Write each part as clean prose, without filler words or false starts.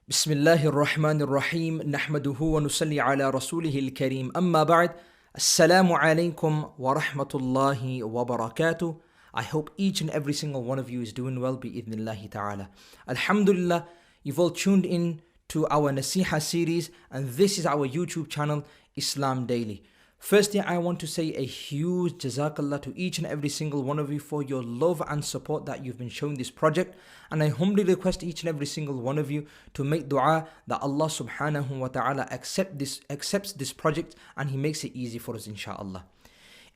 بسم الله الرحمن الرحيم نحمده ونصلي على رسوله الكريم أما بعد السلام عليكم ورحمة الله وبركاته. I hope each and every single one of you is doing well بإذن الله تعالى. Alhamdulillah, you've all tuned in to our Naseeha series, and this is our YouTube channel Islam Daily. Firstly, I want to say a huge Jazakallah to each and every single one of you for your love and support that you've been showing this project. And I humbly request each and every single one of you to make dua that Allah subhanahu wa ta'ala accepts this project and He makes it easy for us, inshaAllah.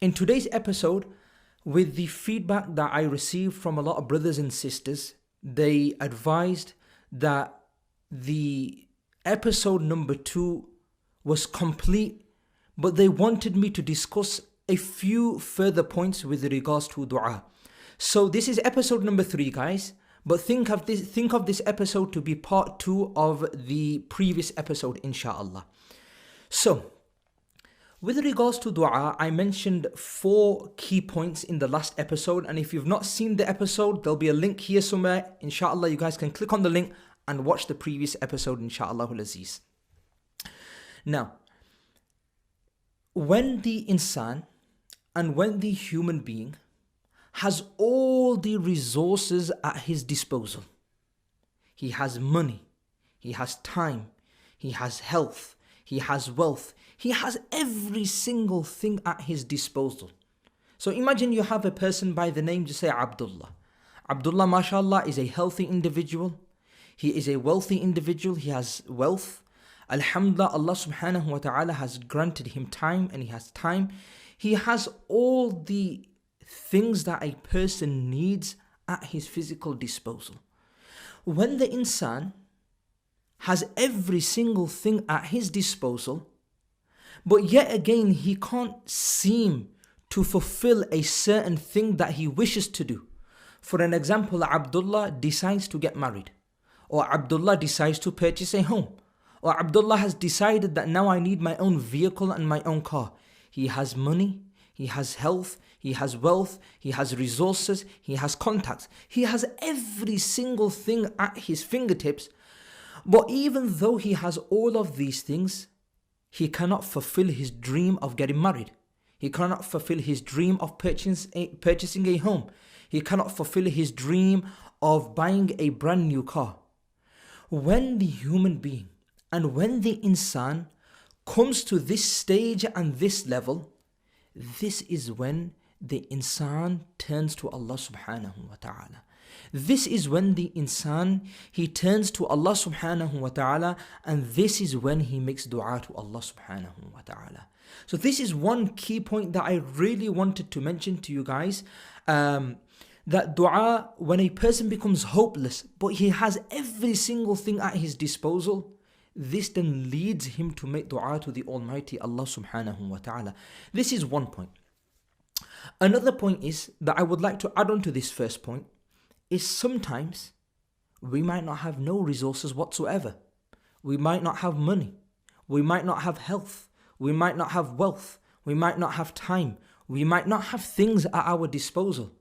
In today's episode, with the feedback that I received from a lot of brothers and sisters, they advised that the episode number 2 was complete, but they wanted me to discuss a few further points with regards to dua. So this is episode number 3, guys. But think of this episode to be part 2 of the previous episode, inshallah. So, with regards to dua, I mentioned 4 key points in the last episode. And if you've not seen the episode, there'll be a link here somewhere. Inshallah, you guys can click on the link and watch the previous episode, inshallah al-aziz. Now, when the insan and when the human being has all the resources at his disposal, he has money, he has time, he has health, he has wealth, he has every single thing at his disposal. So imagine you have a person by the name, just say Abdullah. Abdullah, mashallah, is a healthy individual. He is a wealthy individual. He has wealth. Alhamdulillah, Allah subhanahu wa ta'ala has granted him time, and he has time. He has all the things that a person needs at his physical disposal. When the insan has every single thing at his disposal, but yet again he can't seem to fulfill a certain thing that he wishes to do. For an example, Abdullah decides to get married, or Abdullah decides to purchase a home, or Abdullah has decided that now I need my own vehicle and my own car. He has money, he has health, he has wealth, he has resources, he has contacts. He has every single thing at his fingertips. But even though he has all of these things, he cannot fulfill his dream of getting married. He cannot fulfill his dream of purchasing a home. He cannot fulfill his dream of buying a brand new car. When the human being and when the insan comes to this stage and this level, this is when the insan turns to Allah subhanahu wa ta'ala. This is when the insan, he turns to Allah subhanahu wa ta'ala, and this is when he makes dua to Allah subhanahu wa ta'ala. So this is one key point that I really wanted to mention to you guys. That dua, when a person becomes hopeless, but he has every single thing at his disposal, this then leads him to make dua to the Almighty Allah subhanahu wa ta'ala. This is one point. Another point is that I would like to add on to this first point is sometimes we might not have no resources whatsoever. We might not have money. We might not have health. We might not have wealth. We might not have time. We might not have things at our disposal.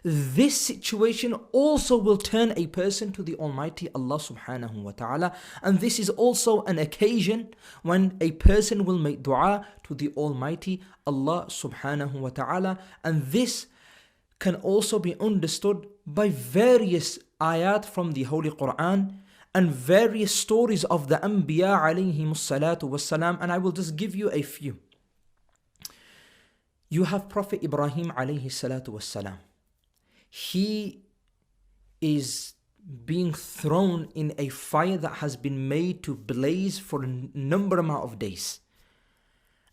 This situation also will turn a person to the Almighty Allah subhanahu wa ta'ala, and this is also an occasion when a person will make dua to the Almighty Allah subhanahu wa ta'ala, and this can also be understood by various ayat from the Holy Quran and various stories of the Anbiya alayhimus salatu wassalam, and I will just give you a few. You have Prophet Ibrahim alayhi salatu wassalam. He is being thrown in a fire that has been made to blaze for a number amount of days.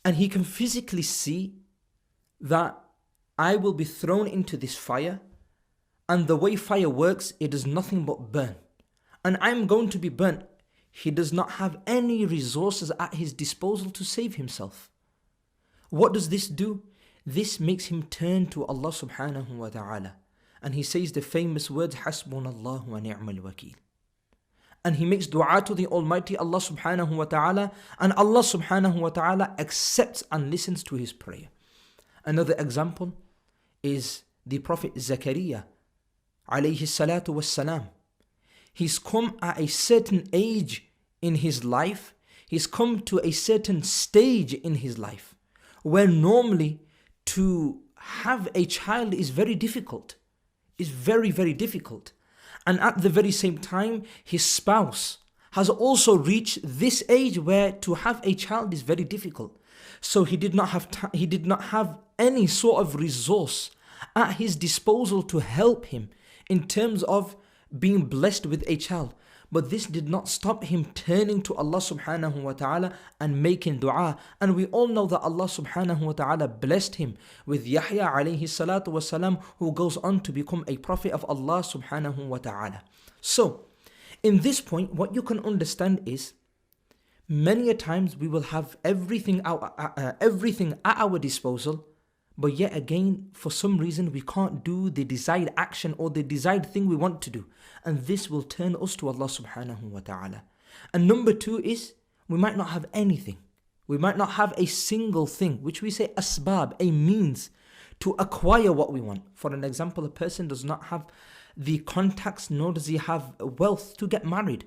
And he can physically see that I will be thrown into this fire, and the way fire works, it does nothing but burn. And I'm going to be burnt. He does not have any resources at his disposal to save himself. What does this do? This makes him turn to Allah subhanahu wa ta'ala. And he says the famous words, Hasbunallahu wa ni'mal wakeel. And he makes dua to the Almighty Allah subhanahu wa ta'ala, and Allah subhanahu wa ta'ala accepts and listens to his prayer. Another example is the Prophet Zakaria alayhi salatu wassalam. He's come at a certain age in his life. He's come to a certain stage in his life where normally to have a child is very difficult. Is very, very difficult. And at the very same time, his spouse has also reached this age where to have a child is very difficult. So he did not have any sort of resource at his disposal to help him in terms of being blessed with a child. But this did not stop him turning to Allah subhanahu wa ta'ala and making dua. And we all know that Allah subhanahu wa ta'ala blessed him with Yahya alayhi salatu wasalam, who goes on to become a prophet of Allah subhanahu wa ta'ala. So, in this point, what you can understand is, many a times we will have everything at our disposal, but yet again, for some reason, we can't do the desired action or the desired thing we want to do. And this will turn us to Allah subhanahu wa ta'ala. And number two is, we might not have anything. We might not have a single thing, which we say asbab, a means to acquire what we want. For an example, a person does not have the contacts, nor does he have wealth to get married.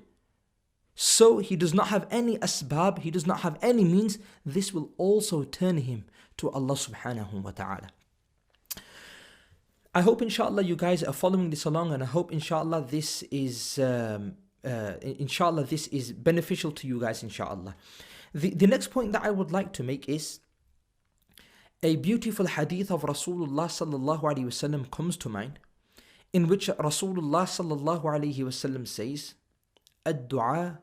So he does not have any asbab, he does not have any means. This will also turn him to Allah subhanahu wa ta'ala. I hope inshallah you guys are following this along, and I hope inshallah this is beneficial to you guys inshallah. The next point that I would like to make is a beautiful hadith of Rasulullah sallallahu alaihi wasallam comes to mind, in which Rasulullah sallallahu alaihi wasallam says, "Ad-du'a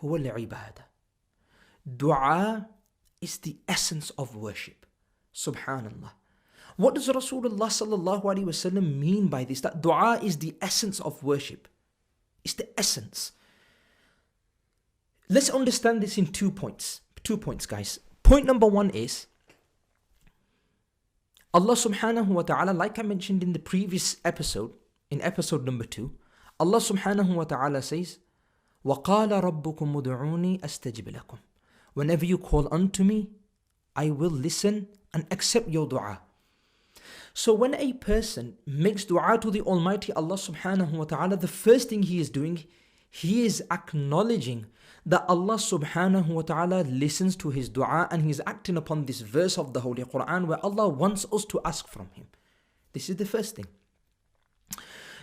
huwa al-ibadah." Dua is the essence of worship. Subhanallah. What does Rasulullah sallallahu alaihi wasallam mean by this? That dua is the essence of worship. It's the essence. Let's understand this in 2 points. 2 points, guys. Point number one is, Allah subhanahu wa ta'ala, like I mentioned in the previous episode, in episode number 2, Allah subhanahu wa ta'ala says, وَقَالَ رَبُّكُمْ مُدْعُونِي أَسْتَجِبْ لَكُمْ. Whenever you call unto me, I will listen and accept your dua. So when a person makes dua to the Almighty Allah subhanahu wa ta'ala, the first thing he is doing, he is acknowledging that Allah subhanahu wa ta'ala listens to his dua, and he's acting upon this verse of the Holy Quran where Allah wants us to ask from him. This is the first thing.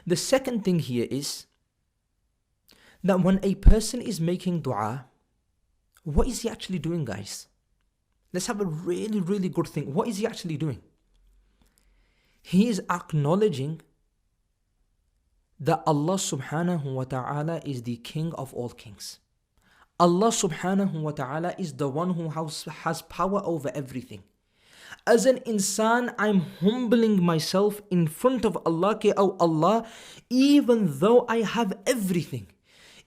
The second thing here is that when a person is making dua, what is he actually doing, guys? Let's have a really, really good think. What is he actually doing? He is acknowledging that Allah subhanahu wa ta'ala is the king of all kings. Allah subhanahu wa ta'ala is the one who has power over everything. As an insan, I'm humbling myself in front of Allah. Oh Allah, even though I have everything,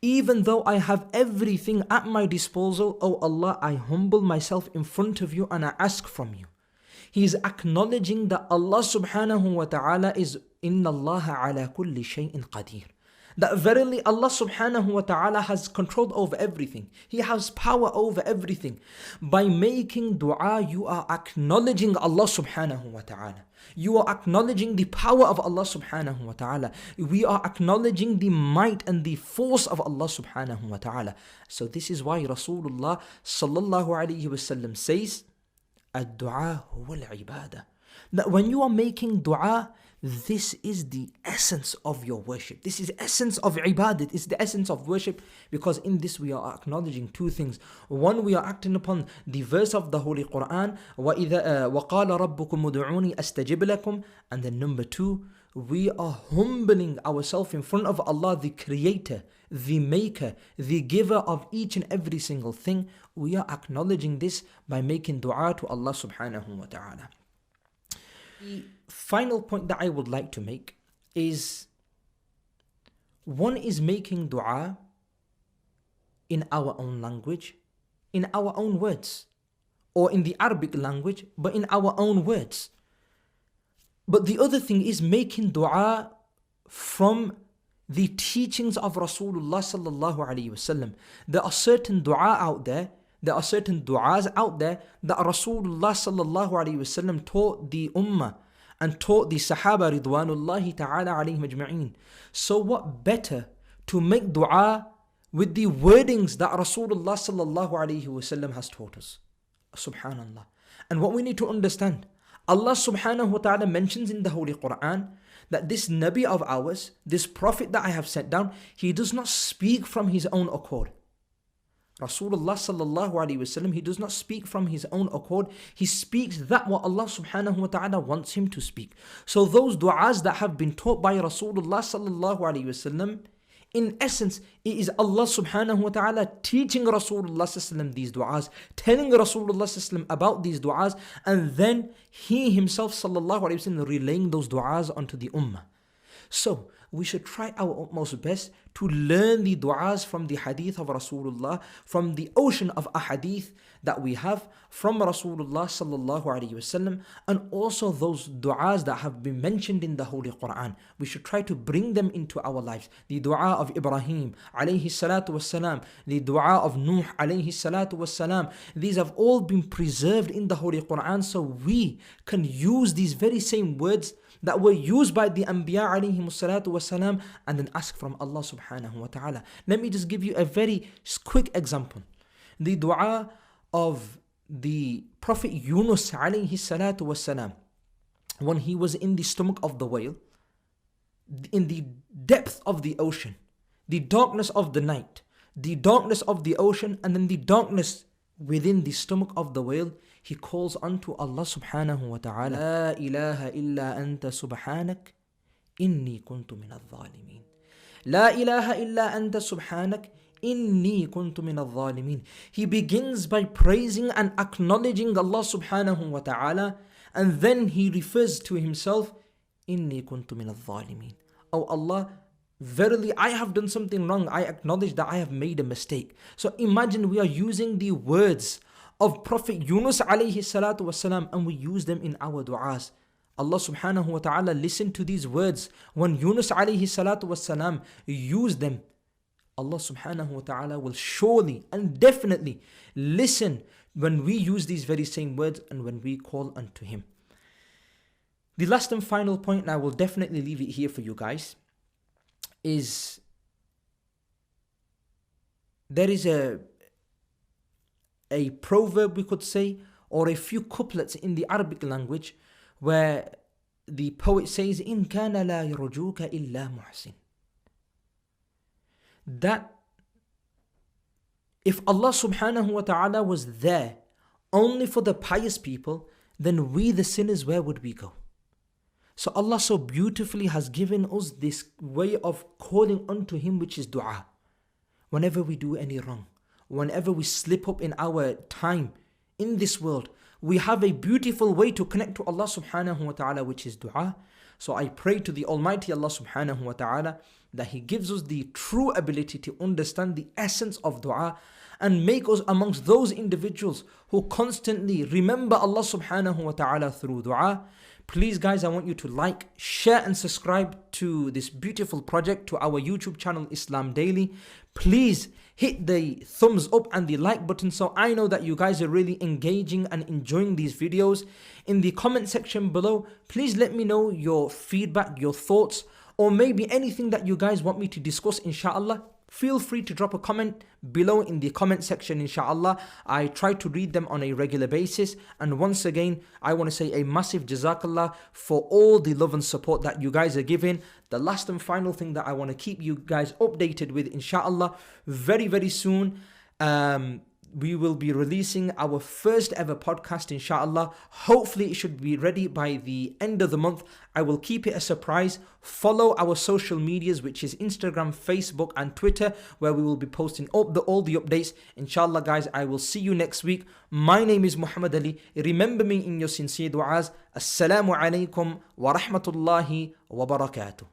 even though I have everything at my disposal, oh Allah, I humble myself in front of you and I ask from you. He is acknowledging that Allah subhanahu wa ta'ala is inna Allah ala kulli shay'in qadir. That verily Allah subhanahu wa ta'ala has control over everything. He has power over everything. By making dua, you are acknowledging Allah subhanahu wa ta'ala. You are acknowledging the power of Allah subhanahu wa ta'ala. We are acknowledging the might and the force of Allah subhanahu wa ta'ala. So this is why Rasulullah sallallahu alayhi wasallam says, "Ad-du'a huwa al-ibadah." That when you are making dua, this is the essence of your worship. This is the essence of ibadat. It's the essence of worship, because in this we are acknowledging two things. One, we are acting upon the verse of the Holy Quran, وَقَالَ رَبُّكُمْ مُدْعُونِي أَسْتَجِبْ لَكُمْ. And then number two, we are humbling ourselves in front of Allah, the creator, the maker, the giver of each and every single thing. We are acknowledging this by making dua to Allah subhanahu wa ta'ala. The final point that I would like to make is, one is making dua in our own language, in our own words, or in the Arabic language, but in our own words. But the other thing is making dua from the teachings of Rasulullah sallallahu alaihi wasallam. There are certain dua out there, there are certain du'as out there that Rasulullah sallallahu alaihi wasallam taught the ummah and taught the Sahaba ridwanullahi ta'ala alayhim ajma'in. So what better to make dua with the wordings that Rasulullah sallallahu alaihi wasallam has taught us. Subhanallah. And what we need to understand, Allah subhanahu wa ta'ala mentions in the Holy Quran that this Nabi of ours, this Prophet that I have sent down, he does not speak from his own accord. Rasulullah sallallahu alaihi wasallam, he does not speak from his own accord. He speaks that what Allah subhanahu wa ta'ala wants him to speak. So those du'as that have been taught by Rasulullah sallallahu alaihi wasallam, in essence, it is Allah subhanahu wa ta'ala teaching Rasulullah sallallahu these du'as, telling Rasulullah sallallahu about these du'as, and then he himself sallallahu alaihi wasallam relaying those du'as onto the ummah. So we should try our utmost best to learn the du'as from the hadith of Rasulullah, from the ocean of ahadith that we have from Rasulullah sallallahu alaihi wasallam, and also those du'as that have been mentioned in the Holy Quran. We should try to bring them into our lives. The du'a of Ibrahim alayhi salatu wassalam, the du'a of Nuh alayhi salatu wassalam, these have all been preserved in the Holy Quran, so we can use these very same words that were used by the Anbiya alayhi salatu wasalam, and then ask from Allah subhanahu wa ta'ala. Let me just give you a very quick example. The dua of the Prophet Yunus alayhi salatu wasalam, when he was in the stomach of the whale, in the depth of the ocean, the darkness of the night, the darkness of the ocean, and then the darkness within the stomach of the whale, he calls unto Allah subhanahu wa ta'ala, La ilaha illa anta subhanak, inni kuntu min al-zalimin. La ilaha illa anta subhanak, inni kuntu min al-zalimin. He begins by praising and acknowledging Allah subhanahu wa ta'ala, and then he refers to himself, inni kuntu min al-zalimin. Oh Allah, verily I have done something wrong. I acknowledge that I have made a mistake. So imagine we are using the words of Prophet Yunus alayhi salatu wasalam, and we use them in our du'as. Allah subhanahu wa ta'ala listened to these words when Yunus alayhi salatu wasalam used them. Allah subhanahu wa ta'ala will surely and definitely listen when we use these very same words and when we call unto him. The last and final point, and I will definitely leave it here for you guys, is there is a proverb, we could say, or a few couplets in the Arabic language where the poet says, In kana la yarjuka illa muhsin. That if Allah subhanahu wa ta'ala was there only for the pious people, then we the sinners, where would we go? So Allah so beautifully has given us this way of calling unto him, which is dua. Whenever we do any wrong, whenever we slip up in our time in this world, we have a beautiful way to connect to Allah subhanahu wa ta'ala, which is dua. So I pray to the Almighty Allah subhanahu wa ta'ala that He gives us the true ability to understand the essence of dua and make us amongst those individuals who constantly remember Allah subhanahu wa ta'ala through dua. Please guys, I want you to like, share and subscribe to this beautiful project, to our YouTube channel Islam Daily. Please hit the thumbs up and the like button so I know that you guys are really engaging and enjoying these videos. In the comment section below, please let me know your feedback, your thoughts, or maybe anything that you guys want me to discuss, inshallah. Feel free to drop a comment below in the comment section, inshallah. I try to read them on a regular basis. And once again, I want to say a massive jazakallah for all the love and support that you guys are giving. The last and final thing that I want to keep you guys updated with, inshallah, very, very soon, we will be releasing our first ever podcast, inshallah. Hopefully it should be ready by the end of the month. I will keep it a surprise. Follow our social medias, which is Instagram, Facebook and Twitter, where we will be posting all the updates. Inshallah guys, I will see you next week. My name is Muhammad Ali. Remember me in your sincere du'as. Assalamu alaikum wa rahmatullahi wa barakatuh.